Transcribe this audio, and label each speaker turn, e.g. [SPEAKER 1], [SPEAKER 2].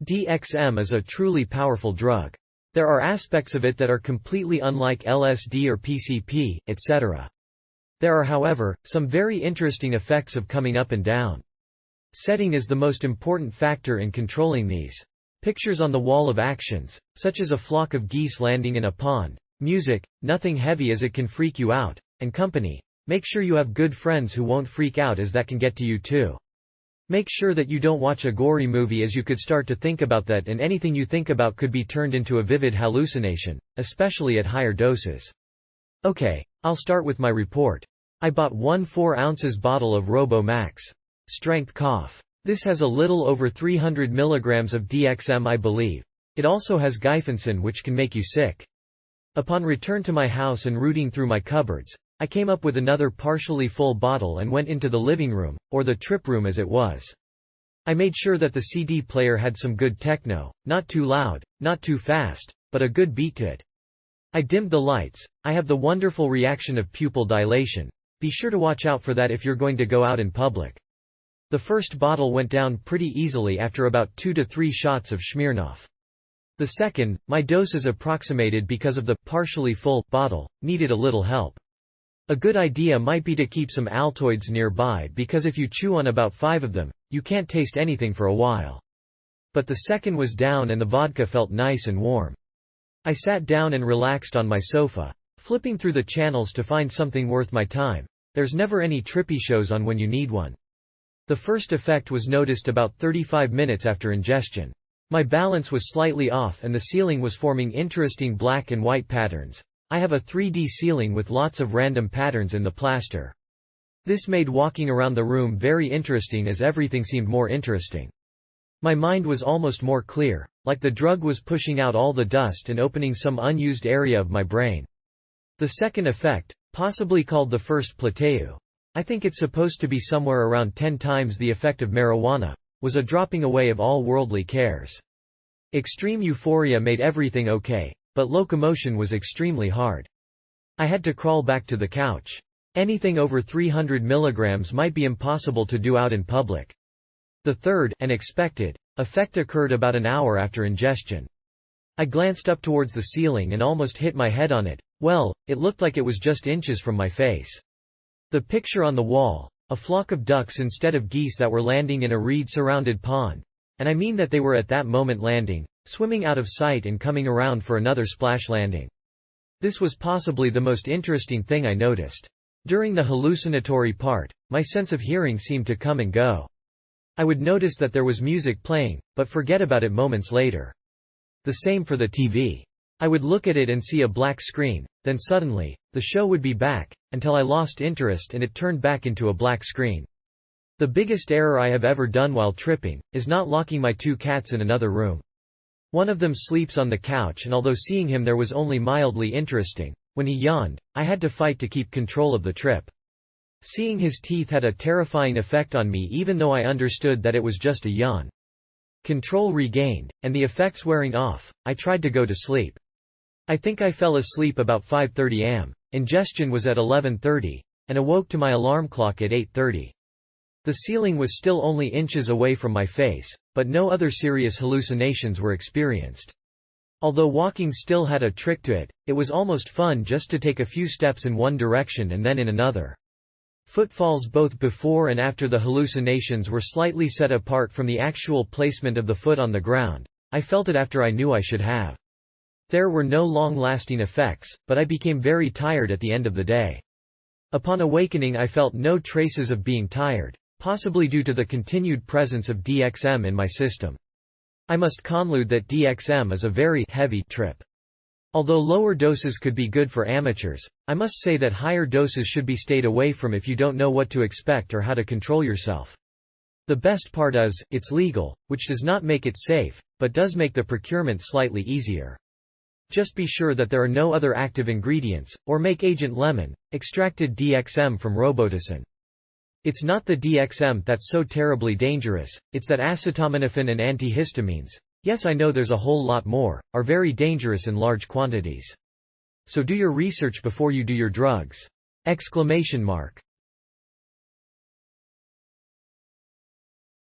[SPEAKER 1] DXM is a truly powerful drug. There are aspects of it that are completely unlike LSD or PCP, etc. There are, however, some very interesting effects of coming up and down. Setting is the most important factor in controlling these. Pictures on the wall of actions, such as a flock of geese landing in a pond, music, nothing heavy as it can freak you out, and company. Make sure you have good friends who won't freak out as that can get to you too. Make sure that you don't watch a gory movie as you could start to think about that, and anything you think about could be turned into a vivid hallucination, especially at higher doses. Okay, I'll start with my report. I bought one 4 ounces bottle of Robo Max. Strength cough. This has a little over 300 mg of DXM, I believe. It also has guaifenesin, which can make you sick. Upon return to my house and rooting through my cupboards, I came up with another partially full bottle and went into the living room, or the trip room as it was. I made sure that the CD player had some good techno, not too loud, not too fast, but a good beat to it. I dimmed the lights. I have the wonderful reaction of pupil dilation. Be sure to watch out for that if you're going to go out in public. The first bottle went down pretty easily after about 2 to 3 shots of Smirnoff. The second, my doses approximated because of the partially full bottle, needed a little help. A good idea might be to keep some Altoids nearby, because if you chew on about 5 of them, you can't taste anything for a while. But the second was down and the vodka felt nice and warm. I sat down and relaxed on my sofa, flipping through the channels to find something worth my time. There's never any trippy shows on when you need one. The first effect was noticed about 35 minutes after ingestion. My balance was slightly off and the ceiling was forming interesting black and white patterns. I have a 3D ceiling with lots of random patterns in the plaster. This made walking around the room very interesting as everything seemed more interesting. My mind was almost more clear, like the drug was pushing out all the dust and opening some unused area of my brain. The second effect, possibly called the first plateu, I think it's supposed to be somewhere around 10 times the effect of marijuana, was a dropping away of all worldly cares. Extreme euphoria made everything okay, but locomotion was extremely hard. I had to crawl back to the couch. Anything over 300 mg might be impossible to do out in public. The third, and expected, effect occurred about an hour after ingestion. I glanced up towards the ceiling and almost hit my head on it. Well, it looked like it was just inches from my face. The picture on the wall, a flock of ducks instead of geese that were landing in a reed-surrounded pond. And I mean that they were at that moment landing, swimming out of sight and coming around for another splash landing. This was possibly the most interesting thing I noticed. During the hallucinatory part, my sense of hearing seemed to come and go. I would notice that there was music playing, but forget about it moments later. The same for the TV. I would look at it and see a black screen, then suddenly, the show would be back, until I lost interest and it turned back into a black screen. The biggest error I have ever done while tripping, is not locking my 2 cats in another room. One of them sleeps on the couch, and although seeing him there was only mildly interesting, when he yawned, I had to fight to keep control of the trip. Seeing his teeth had a terrifying effect on me even though I understood that it was just a yawn. Control regained, and the effects wearing off, I tried to go to sleep. I think I fell asleep about 5:30 am. Ingestion was at 11:30, and awoke to my alarm clock at 8:30. The ceiling was still only inches away from my face, but no other serious hallucinations were experienced. Although walking still had a trick to it, it was almost fun just to take a few steps in one direction and then in another. Footfalls both before and after the hallucinations were slightly set apart from the actual placement of the foot on the ground. I felt it after I knew I should have. There were no long-lasting effects, but I became very tired at the end of the day. Upon awakening I felt no traces of being tired, possibly due to the continued presence of DXM in my system. I must conclude that DXM is a very heavy trip. Although lower doses could be good for amateurs, I must say that higher doses should be stayed away from if you don't know what to expect or how to control yourself. The best part is, it's legal, which does not make it safe, but does make the procurement slightly easier. Just be sure that there are no other active ingredients, or make Agent Lemon, extracted DXM from Robitussin. It's not the DXM that's so terribly dangerous, it's that acetaminophen and antihistamines, yes I know there's a whole lot more, are very dangerous in large quantities. So do your research before you do your drugs! Exclamation mark.